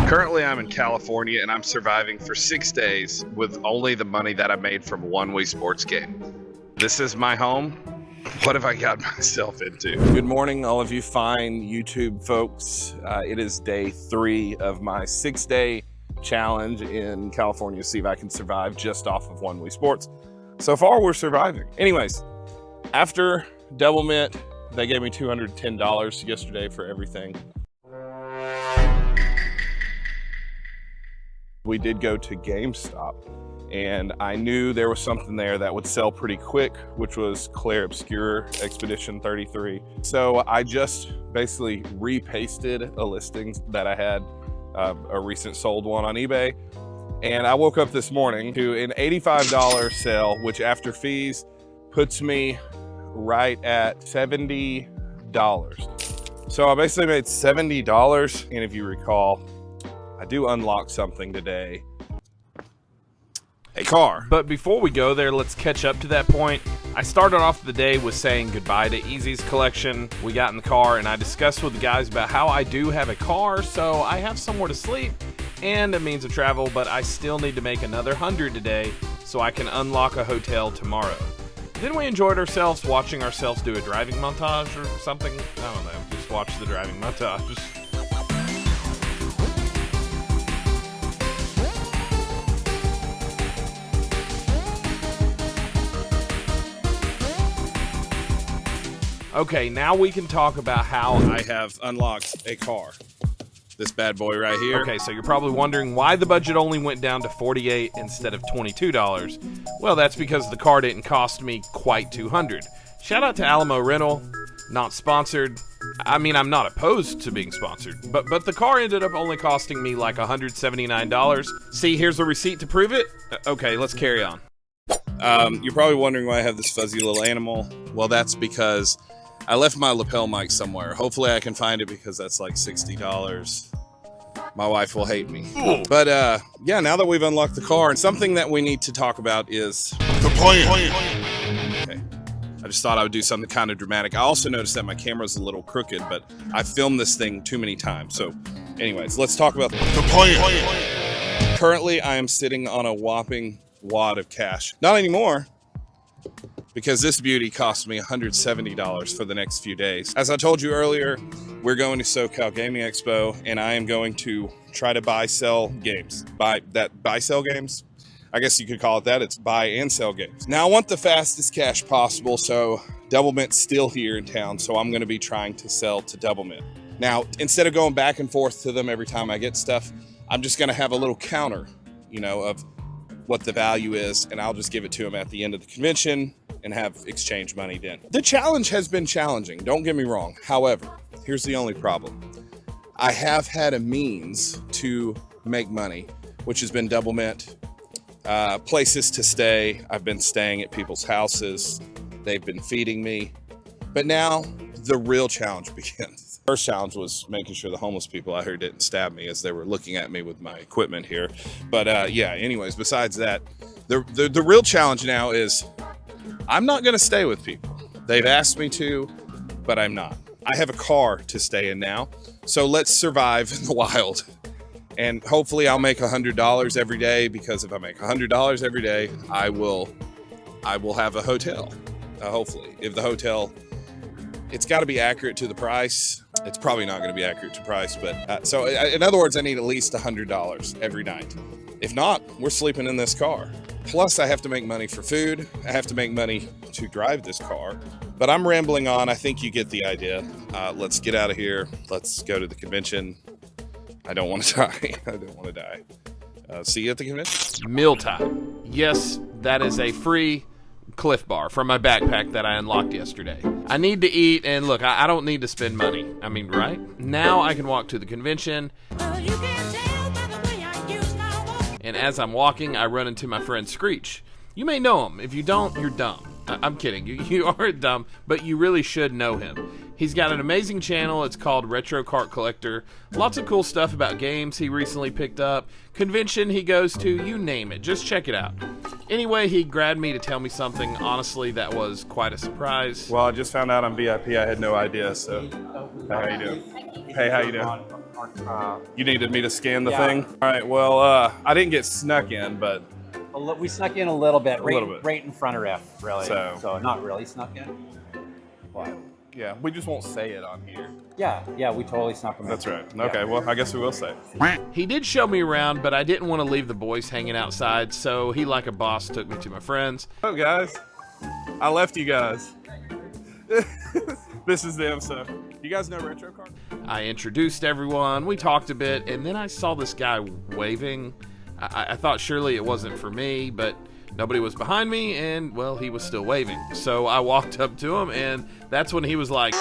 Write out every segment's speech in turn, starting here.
Currently, I'm in California and I'm surviving for 6 days with only the money that I made from one Wii Sports game. This is my home. What have I got myself into? Good morning, all of you fine YouTube folks. It is day 3 of my 6-day challenge in California. See if I can survive just off of one Wii Sports. So far, we're surviving. Anyways, after Double Mint, they gave me $210 yesterday for everything. We did go to GameStop, and I knew there was something there that would sell pretty quick, which was Claire Obscure Expedition 33. So I just basically repasted a listing that I had, a recent sold one on eBay. And I woke up this morning to an $85 sale, which after fees puts me right at $70. So I basically made $70. And if you recall, I do unlock something today. A car. But before we go there, let's catch up to that point. I started off the day with saying goodbye to Easy's collection. We got in the car and I discussed with the guys about how I do have a car, so I have somewhere to sleep and a means of travel, but I still need to make another 100 today so I can unlock a hotel tomorrow. Then we enjoyed ourselves watching ourselves do a driving montage or something. I don't know, just watch the driving montage. Okay, now we can talk about how I have unlocked a car. This bad boy right here. Okay, so you're probably wondering why the budget only went down to $48 instead of $22. Well, that's because the car didn't cost me quite $200. Shout out to Alamo Rental, not sponsored. I mean, I'm not opposed to being sponsored, but the car ended up only costing me like $179. See, here's the receipt to prove it. Okay, let's carry on. You're probably wondering why I have this fuzzy little animal. Well, that's because I left my lapel mic somewhere. Hopefully I can find it because that's like $60. My wife will hate me. Ooh. But yeah, now that we've unlocked the car, and something that we need to talk about is the plan. Okay. I just thought I would do something kind of dramatic. I also noticed that my camera's a little crooked, but I filmed this thing too many times. So anyways, let's talk about the plan. Currently, I am sitting on a whopping wad of cash. Not anymore, because this beauty cost me $170 for the next few days. As I told you earlier, we're going to SoCal Gaming Expo, and I am going to try to buy-sell games. Buy-sell games? I guess you could call it that. It's buy and sell games. Now, I want the fastest cash possible, so Double Mint's still here in town, so I'm going to be trying to sell to Double Mint. Now, instead of going back and forth to them every time I get stuff, I'm just going to have a little counter, you know, of what the value is, and I'll just give it to them at the end of the convention and have exchange money then. The challenge has been challenging, don't get me wrong. However, here's the only problem. I have had a means to make money, which has been Double Mint, places to stay. I've been staying at people's houses. They've been feeding me. But now the real challenge begins. First challenge was making sure the homeless people out here didn't stab me as they were looking at me with my equipment here. But yeah, anyways, besides that, the real challenge now is I'm not going to stay with people. They've asked me to, but I'm not. I have a car to stay in now, so let's survive in the wild. And hopefully I'll make $100 every day, because if I make $100 every day, I will have a hotel. Hopefully, if the hotel, it's got to be accurate to the price. It's probably not going to be accurate to price, but so in other words, I need at least $100 every night. If not, we're sleeping in this car. Plus, I have to make money for food. I have to make money to drive this car. But I'm rambling on. I think you get the idea. Let's get out of here. Let's go to the convention. I don't want to die. I don't want to die. See you at the convention. Mealtime. Yes, that is a free Cliff Bar from my backpack that I unlocked yesterday. I need to eat, and look, I don't need to spend money. I mean, right? Now I can walk to the convention. And as I'm walking, I run into my friend Screech. You may know him. If you don't, you're dumb. I'm kidding. You aren't dumb, but you really should know him. He's got an amazing channel. It's called Retro Cart Collector. Lots of cool stuff about games he recently picked up. Convention he goes to, you name it. Just check it out. Anyway, he grabbed me to tell me something. Honestly, that was quite a surprise. Well, I just found out I'm VIP. I had no idea. So, how you doing? Hey, how you doing? You needed me to scan the thing? All right. Well, I didn't get snuck in, but We snuck in a little bit, bit. right in front of Ref, really. So not really snuck in. well, yeah, we just won't say it on here. Yeah, we totally snuck him in. That's right. Okay. Well, I guess we will say it. He did show me around, but I didn't want to leave the boys hanging outside, so he, like a boss, took me to my friends. Oh, guys, I left you guys. This is them. So, you guys know Retro Card? I introduced everyone, we talked a bit, and then I saw this guy waving. I thought surely it wasn't for me, but nobody was behind me, and, well, he was still waving. So I walked up to him, and that's when he was like,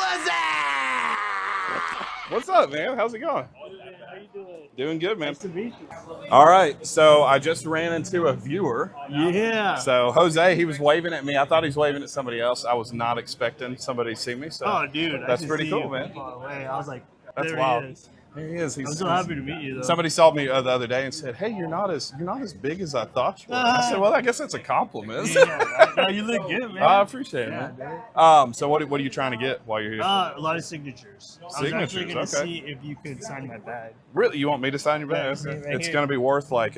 What's up, man? How's it going? How you doing? Doing good, man. Nice to meet you. All right, so I just ran into a viewer. Yeah. So Jose, he was waving at me. I thought he was waving at somebody else. I was not expecting somebody to see me. So Oh, dude, that's pretty cool, man. I was like, That's there wild. he is. There he is. I'm so happy to meet you, though. Somebody saw me the other day and said, "Hey, you're not as big as I thought you were." I said, "Well, I guess that's a compliment." Yeah, no, you look good, man. I appreciate it, man. So what are you trying to get while you're here? A lot of signatures. I was actually going to Signatures, okay. see if you could sign my bag. Really, you want me to sign your bag? Yeah, right It's here. going to be worth like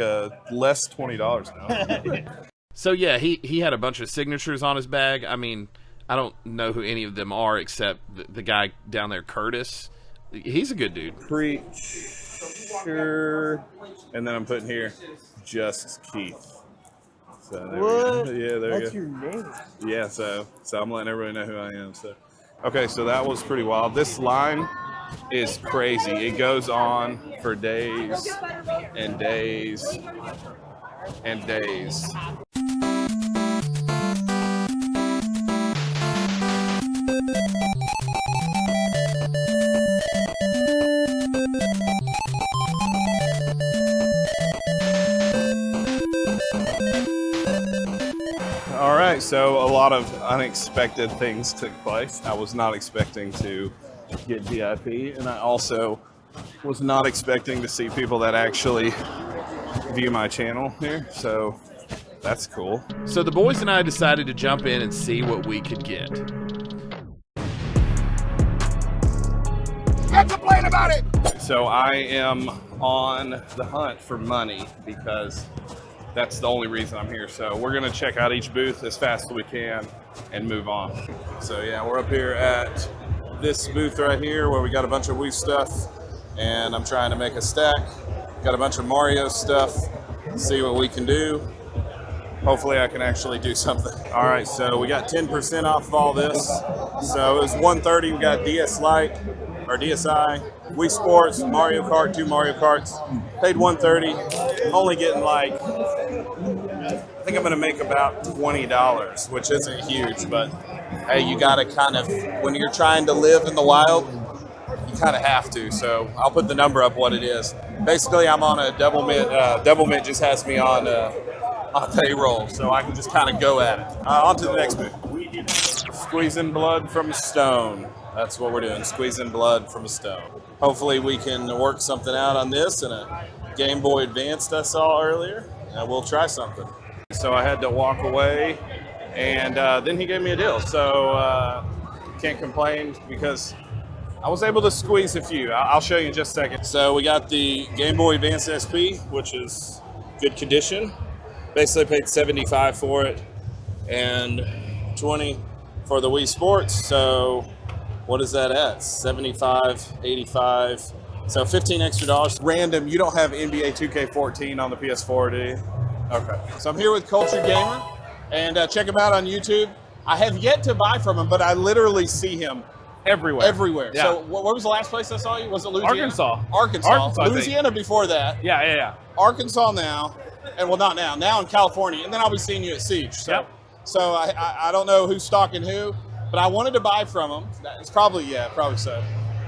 less $20 now. So yeah, he had a bunch of signatures on his bag. I mean, I don't know who any of them are except the guy down there, Curtis. He's a good dude. Preacher, and then I'm putting here, just Keith. So there we What? go. Yeah, there That's you your name. go. Yeah, so I'm letting everybody know who I am. So, okay, so that was pretty wild. This line is crazy. It goes on for days and days and days. All right, so a lot of unexpected things took place. I was not expecting to get VIP, and I also was not expecting to see people that actually view my channel here, so that's cool. So the boys and I decided to jump in and see what we could get. Let's complain about it! So I am on the hunt for money because that's the only reason I'm here. So we're gonna check out each booth as fast as we can and move on. So yeah, we're up here at this booth right here where we got a bunch of Wii stuff, and I'm trying to make a stack. Got a bunch of Mario stuff, see what we can do. Hopefully I can actually do something. All right, so we got 10% off of all this. So it was $130, we got DS Lite, or DSi, Wii Sports, Mario Kart, 2 Mario Karts. Paid $130, only getting like, I think I'm gonna make about $20, which isn't huge, but hey, you gotta kind of, when you're trying to live in the wild, you kind of have to. So I'll put the number up what it is. Basically, I'm on a double mint. Double mint just has me on payroll, so I can just kind of go at it. On to the next bit. Squeezing blood from a stone. That's what we're doing, squeezing blood from a stone. Hopefully we can work something out on this and a Game Boy Advanced I saw earlier, and we'll try something. So I had to walk away, and then he gave me a deal. So can't complain because I was able to squeeze a few. I'll show you in just a second. So we got the Game Boy Advance SP, which is good condition. Basically paid $75 for it and $20 for the Wii Sports. So what is that at? $75, $85. So $15 extra. Random, you don't have NBA 2K14 on the PS4, do you? Okay. So I'm here with Culture Gamer, and check him out on YouTube. I have yet to buy from him, but I literally see him everywhere. Yeah. So where was the last place I saw you? Was it Louisiana? Arkansas, I think. Louisiana before that. Yeah. Arkansas now, and well, not now. Now in California, and then I'll be seeing you at Siege. So, Yep. so I don't know who's stalking who, but I wanted to buy from him. It's probably so.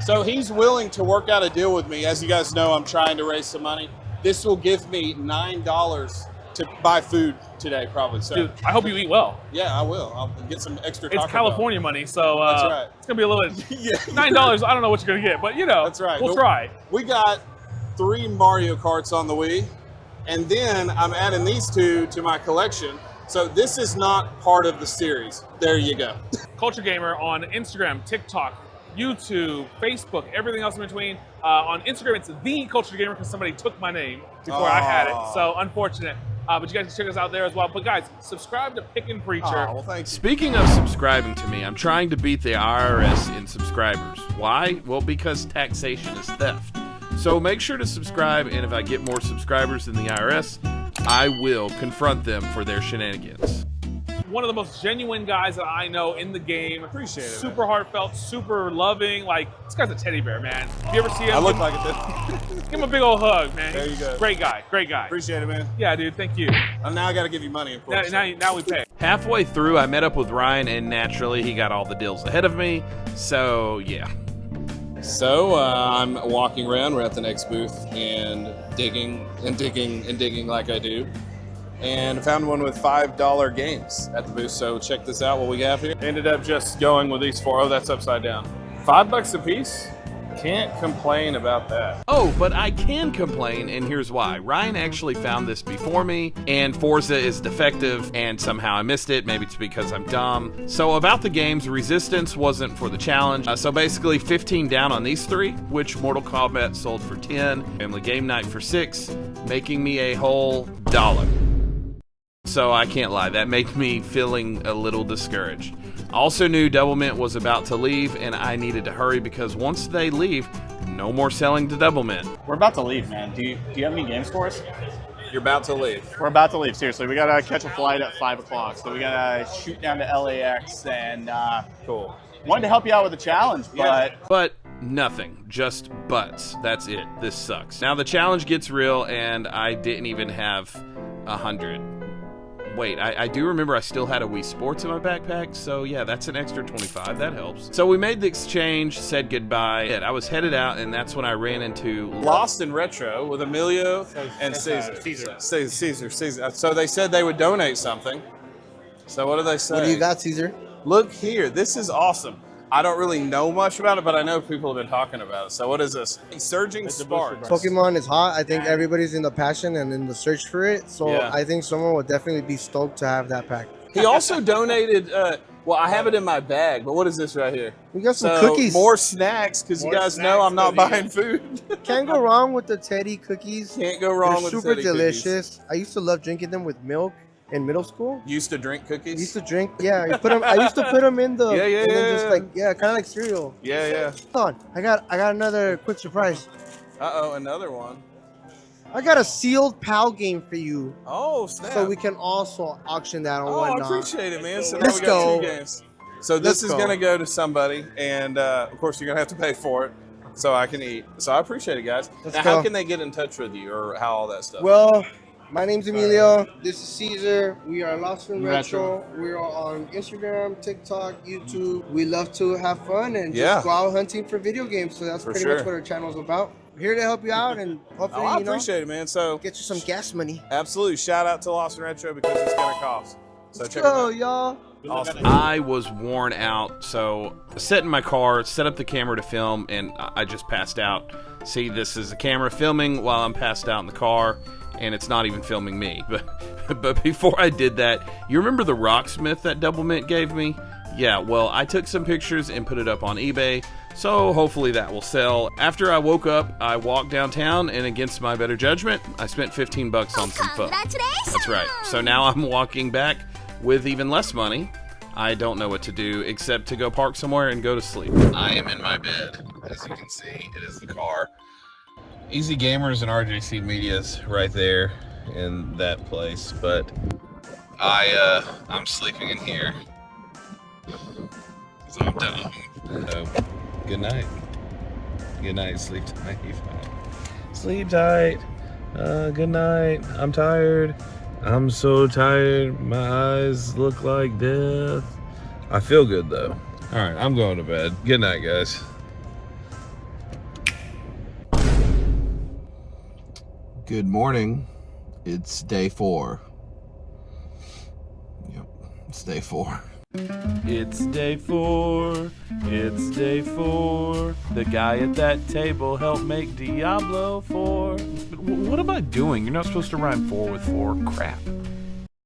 So he's willing to work out a deal with me. As you guys know, I'm trying to raise some money. This will give me $9 to buy food today, probably. So, Dude, I hope you eat well. yeah, I will. I'll get some extra Taco It's California money, so That's right. it's gonna be a little bit. Yeah. $9. I don't know what you're gonna get, but That's right. We'll But try. We got 3 Mario Karts on the Wii, and then I'm adding these 2 to my collection. So this is not part of the series. There you go. Culture Gamer on Instagram, TikTok, YouTube, Facebook, everything else in between. On Instagram, it's the Culture Gamer because somebody took my name before I had it. So unfortunate. But you guys can check us out there as well. But guys, subscribe to Pick and Preacher. Well, thank you. Speaking of subscribing to me, I'm trying to beat the IRS in subscribers. Why? Well, because taxation is theft. So make sure to subscribe, and if I get more subscribers than the IRS, I will confront them for their shenanigans. One of the most genuine guys that I know in the game. Appreciate it, Super heartfelt, super loving. Like, this guy's a teddy bear, man. If you ever see him, I look like it. give him a big old hug, man. There you go. Great guy, great guy. Appreciate it, man. Yeah, dude, thank you. And now I got to give you money, of course. Now we pay. Halfway through, I met up with Ryan, and naturally, he got all the deals ahead of me. So, yeah. So I'm walking around. We're at the next booth and digging and digging and digging like I do. And I found one with $5 games at the booth. So check this out, what we have here. Ended up just going with these four. Oh, that's upside down. $5 a piece. Can't complain about that. Oh, but I can complain, and here's why. Ryan actually found this before me, and Forza is defective, and somehow I missed it. Maybe it's because I'm dumb. So about the games, Resistance wasn't for the challenge. So basically 15 down on these three, which Mortal Kombat sold for 10, Family Game Night for 6, making me a whole $1. So I can't lie, that made me feeling a little discouraged. I also knew Doublemint was about to leave, and I needed to hurry because once they leave, no more selling to Doublemint. We're about to leave, man. Do you have any games for us? You're about to leave. We're about to leave, seriously. We gotta catch a flight at 5 o'clock, so we gotta shoot down to LAX and Cool. wanted to help you out with the challenge, but But nothing, just butts. That's it. This sucks. Now the challenge gets real, and I didn't even have 100. Wait, I do remember I still had a Wii Sports in my backpack, so yeah, that's an extra 25. That helps. So we made the exchange, said goodbye. I was headed out, and that's when I ran into Lost in Retro with Emilio and Caesar. Caesar. So they said they would donate something. So what do they say? What do you got, Caesar? Look here. This is awesome. I don't really know much about it, but I know people have been talking about it. So what is this? Surging Sparks. Pokemon is hot. I think everybody's in the passion and in the search for it. So Yeah. I think someone would definitely be stoked to have that pack. He also donated, well, I have it in my bag, but what is this right here? We got some So, cookies. more snacks, because you guys know I'm not buying food. Can't go wrong with the Teddy cookies. Can't go wrong They're with super Teddy delicious. I used to love drinking them with milk in middle school. Used to drink cookies? I used to drink, yeah. I used to put them in the, Yeah, and then just yeah. like, yeah, kind of like cereal. Yeah. Hold on, I got another quick surprise. Uh-oh, another one. I got a sealed PAL game for you, Oh, snap. so we can also auction that or Oh, I whatnot. appreciate it, man. So now Let's we got go. 2 games. So this Let's is go. going to go to somebody, and of course you're going to have to pay for it so I can eat. So I appreciate it, guys. Let's Now, how go. can they get in touch with you or how all that stuff? Well, my name's Emilio. This is Caesar. We are Lost in Retro. We are on Instagram, TikTok, YouTube. We love to have fun and Yeah. just go out hunting for video games. So that's For pretty sure. much what our channel's about. We're here to help you out and hopefully, Oh, I you know, appreciate it, man. So get you some gas money. absolutely, shout out to Lost in Retro because it's going to cost. So Let's check it go, out. y'all. Awesome. I was worn out, so I sat in my car, set up the camera to film, and I just passed out. See, this is the camera filming while I'm passed out in the car, and it's not even filming me. But before I did that, you remember the Rocksmith that Doublemint gave me? Yeah, well, I took some pictures and put it up on eBay, so hopefully that will sell. After I woke up, I walked downtown, and against my better judgment, I spent $15 on some pho. That's right. So now I'm walking back with even less money. I don't know what to do except to go park somewhere and go to sleep. I am in my bed. As you can see, it is the car. Easy Gamers and RJC Media's right there in that place, but I'm sleeping in here. So I'm dumb. So, good night. Good night, sleep tight. Sleep tight. Good night. I'm tired. I'm so tired. My eyes look like death. I feel good though. All right, I'm going to bed. Good night, guys. Good morning. It's day 4. Yep, it's day 4. It's day 4. It's day 4. The guy at that table helped make Diablo 4. What am I doing? You're not supposed to rhyme 4 with 4. Crap.